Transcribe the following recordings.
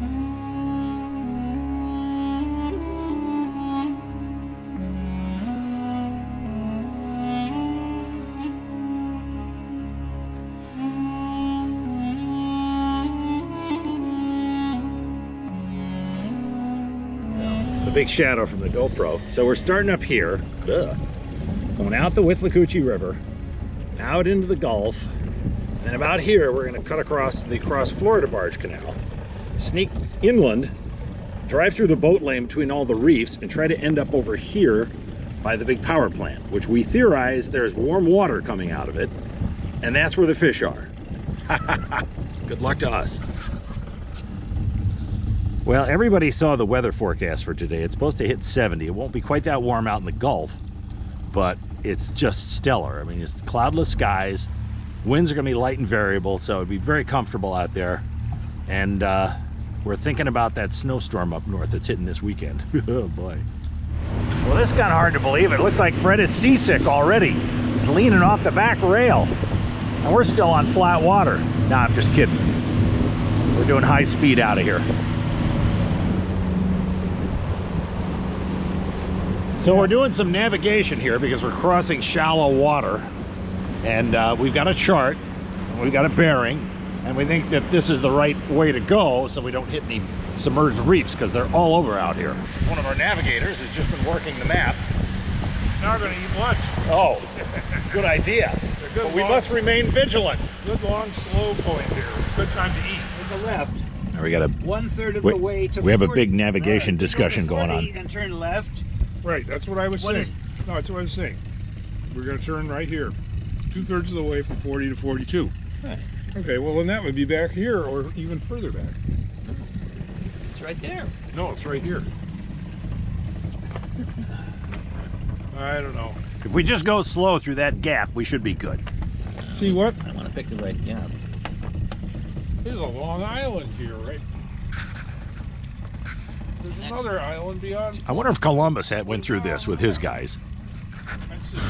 The big shadow from the GoPro. So we're starting up here, going out the Withlacoochee River, out into the Gulf, and about here we're going to cut across the Cross Florida Barge Canal, sneak inland, drive through the boat lane between all the reefs, and try to end up over here by the big power plant, which we theorize there's warm water coming out of it, and that's where the fish are. Good luck to us. Well, everybody saw the weather forecast for today. It's supposed to hit 70. It won't be quite that warm out in the Gulf, but it's just stellar. I mean, it's cloudless skies. Winds are going to be light and variable, so it'd be very comfortable out there. And we're thinking about that snowstorm up north that's hitting this weekend. Oh, boy. Well, this is kind of hard to believe. It looks like Fred is seasick already. He's leaning off the back rail. And we're still on flat water. Nah, I'm just kidding. We're doing high speed out of here. So we're doing some navigation here because we're crossing shallow water, and we've got a chart, we've got a bearing, and we think that this is the right way to go so we don't hit any submerged reefs because they're all over out here. One of our navigators has just been working the map. He's now going to eat lunch. Oh, good idea. It's a good but we must remain vigilant. Good long slow point here. Good time to eat. To the left. Now we got a 1/3 of the way to we have a 40. big navigation discussion Go to 40 going on. and turn left. Right, that's what I was saying. No, that's what I was saying. We're going to turn right here. 2/3 of the way from 40 to 42. Right. Okay, well then that would be back here or even further back. It's right there. No, it's right here. I don't know. If we just go slow through that gap, we should be good. See what? I want to pick the right gap. There's a long island here, right? There's another island beyond. I wonder if Columbus went through this with his guys. That's just...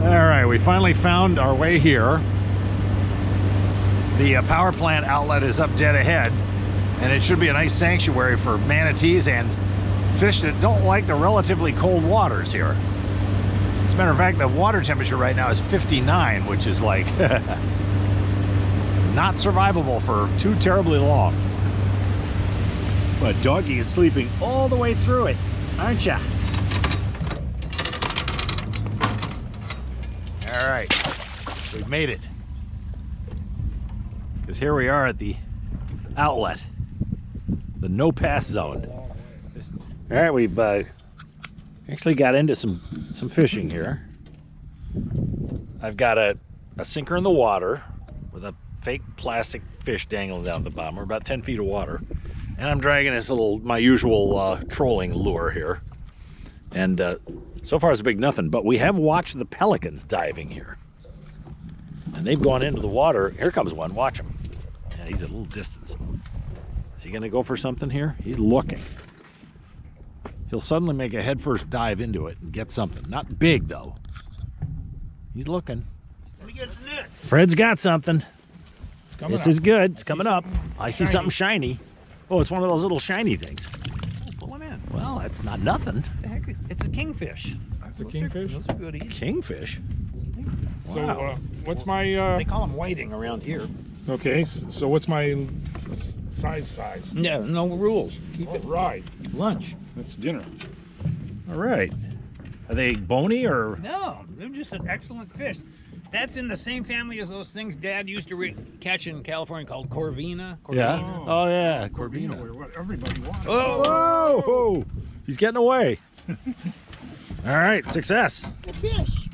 All right, we finally found our way here. The power plant outlet is up dead ahead, and it should be a nice sanctuary for manatees and fish that don't like the relatively cold waters here. As a matter of fact, the water temperature right now is 59, which is like not survivable for too terribly long. But Doggy is sleeping all the way through it, aren't ya? All right, we've made it. Because here we are at the outlet, the no pass zone. All right, we've actually got into some fishing here. I've got a sinker in the water with a fake plastic fish dangling down the bottom. We're about 10 feet of water. And I'm dragging this my usual trolling lure here. And so far it's a big nothing, but we have watched the pelicans diving here. And they've gone into the water. Here comes one, watch him. Yeah, he's at a little distance. Is he gonna go for something here? He's looking. He'll suddenly make a headfirst dive into it and get something. Not big, though. He's looking. Let me get some net. Fred's got something. This This is good. It's coming up. I see something shiny. Oh, it's one of those little shiny things. Oh, pull him in. Well, that's not nothing. The heck? It's a kingfish. That's a kingfish? Those are good eating. Kingfish? So, Wow. what's my... They call them whiting around here. Okay, so what's my size? Yeah, no rules. Keep it Right. lunch. That's dinner. All right. Are they bony or? No, they're just an excellent fish. That's in the same family as those things Dad used to catch in California called Corvina. Yeah. Corvina. Oh, yeah. You know Corvina. what everybody wants. Oh, whoa. He's getting away. All right, success. Fish.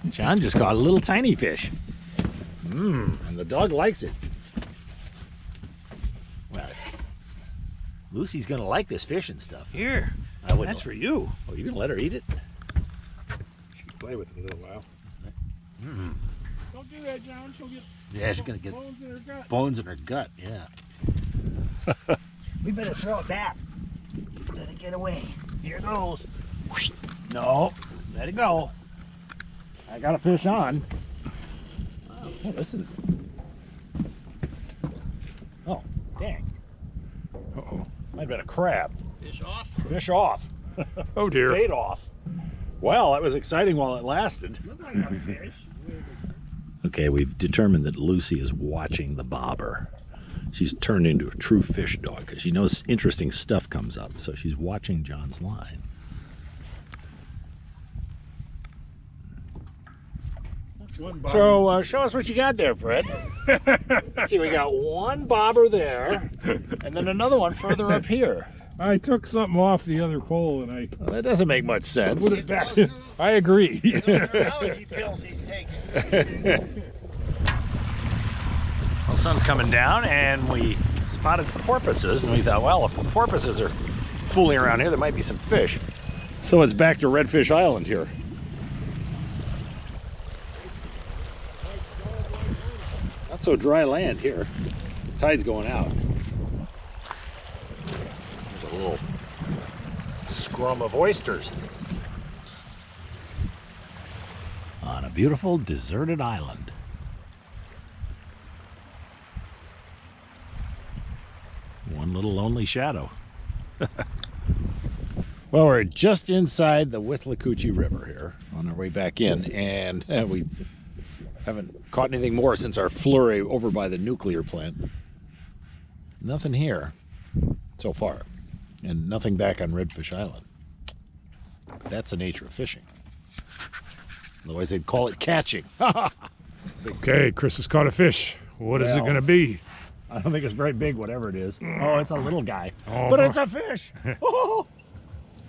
John just caught a little tiny fish. And the dog likes it. Well, Lucy's gonna like this fish and stuff. Here. I wouldn't. That's for you. Oh, you gonna let her eat it? She can play with it a little while. Don't do that, John. She'll get Yeah, she's gonna get bones in her gut. bones in her gut. Yeah. We better throw it back. Let it get away. Here it goes. No, Let it go. I got a fish on. Oh, this is... Oh, dang. Uh-oh. Might have been a crab. Fish off. Fish off. Oh dear. Bait off. Well, that was exciting while it lasted. Looked like a fish. Okay, we've determined that Lucy is watching the bobber. She's turned into a true fish dog because she knows interesting stuff comes up. So she's watching John's line. So show us what you got there, Fred. Let's see, we got one bobber there, and then another one further up here. I took something off the other pole and I Well, that doesn't make much sense. put it back. I agree. Allergy pills he's taking. Well, the sun's coming down, and we spotted porpoises, and we thought, well, if the porpoises are fooling around here, there might be some fish. So it's back to Redfish Island here. Not so dry land here. The tide's going out. There's a little scrum of oysters on a beautiful deserted island. One little lonely shadow. Well, we're just inside the Withlacoochee River here on our way back in, and we haven't caught anything more since our flurry over by the nuclear plant. Nothing here so far, and nothing back on Redfish Island. That's the nature of fishing. Otherwise they'd call it catching. Okay, Chris has caught a fish. What is it Well, going to be? I don't think it's very big, whatever it is. Oh, it's a little guy. Oh, But boy. it's a fish! Oh,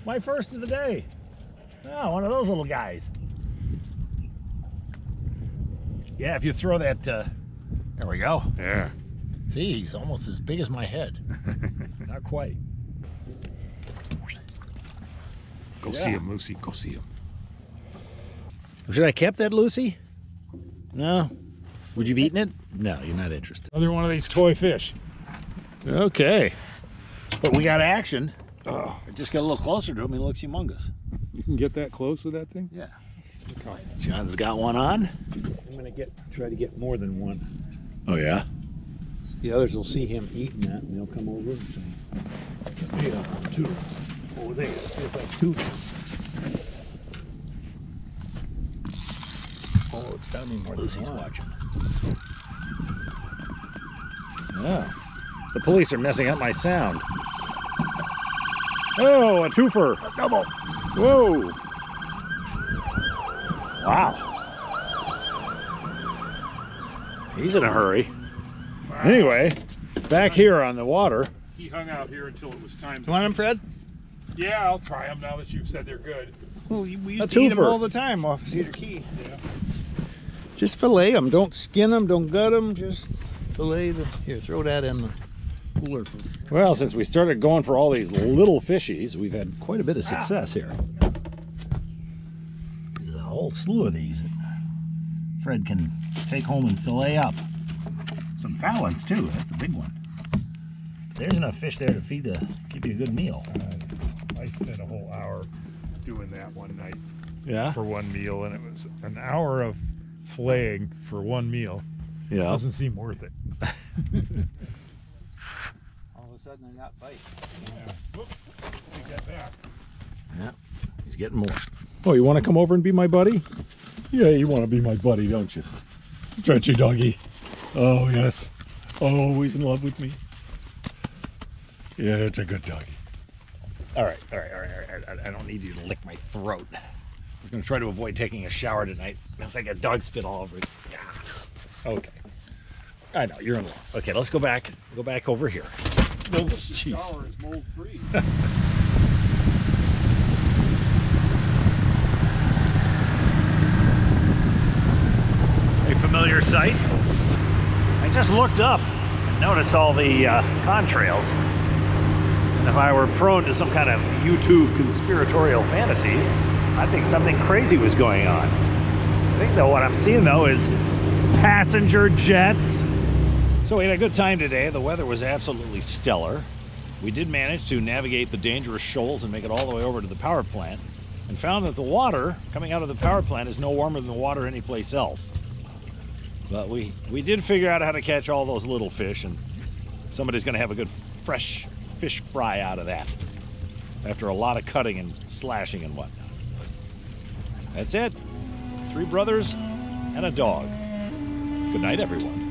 my first of the day. Oh, one of those little guys. Yeah, if you throw that, there we go. Yeah. See, he's almost as big as my head. Not quite. Go see him, Lucy. Go see him. Should I kept that, Lucy? No. Would you have eaten it? No, you're not interested. Another one of these toy fish. Okay. But we got action. I just got a little closer to him. He looks humongous. You can get that close with that thing? Yeah. John's got one on. I'm gonna try to get more than one. Oh, yeah? The others will see him eating that, and they'll come over and say, "Yeah, two." Oh, there. Feels like two. Oh, it's got me more than Lucy's one. watching. Yeah. The police are messing up my sound. Oh, a twofer. A double. Whoa. Wow. He's in a hurry. Anyway, back here on the water. He hung out here until it was time You to... want them, Fred? Yeah, I'll try them now that you've said they're good. Well, we A used to eat them twofer. all the time off Cedar Key. Yeah. Just fillet them. Don't skin them. Don't gut them. Just fillet them. Here, throw that in the cooler. Well, since we started going for all these little fishies, we've had quite a bit of success here. There's a whole slew of these that Fred can take home and fillet up. Some fallons too, that's the big one. There's enough fish there to give you a good meal. I spent a whole hour doing that one night Yeah? for one meal, and it was an hour of filleting for one meal. Yeah. Doesn't seem worth it. All of a sudden, I got bite. Yeah. Whoop. Take that back. Yeah, he's getting more. Oh, you want to come over and be my buddy? Yeah, you want to be my buddy, don't you? Stretchy doggy. Oh, yes. Always in love with me. Yeah, it's a good doggy. All right. I don't need you to lick my throat. I was going to try to avoid taking a shower tonight. It's like a dog spit all over it. Yeah. Okay. I know, you're in love. Okay, let's go back. Go back over here. Oh, jeez. Shower is mold free. A familiar sight. I just looked up and noticed all the contrails. And if I were prone to some kind of YouTube conspiratorial fantasy, I think something crazy was going on. I think though what I'm seeing though is passenger jets. So we had a good time today. The weather was absolutely stellar. We did manage to navigate the dangerous shoals and make it all the way over to the power plant. and found that the water coming out of the power plant is no warmer than the water anyplace else. But we did figure out how to catch all those little fish, and somebody's going to have a good fresh fish fry out of that after a lot of cutting and slashing and whatnot. That's it. 3 brothers and a dog. Good night, everyone.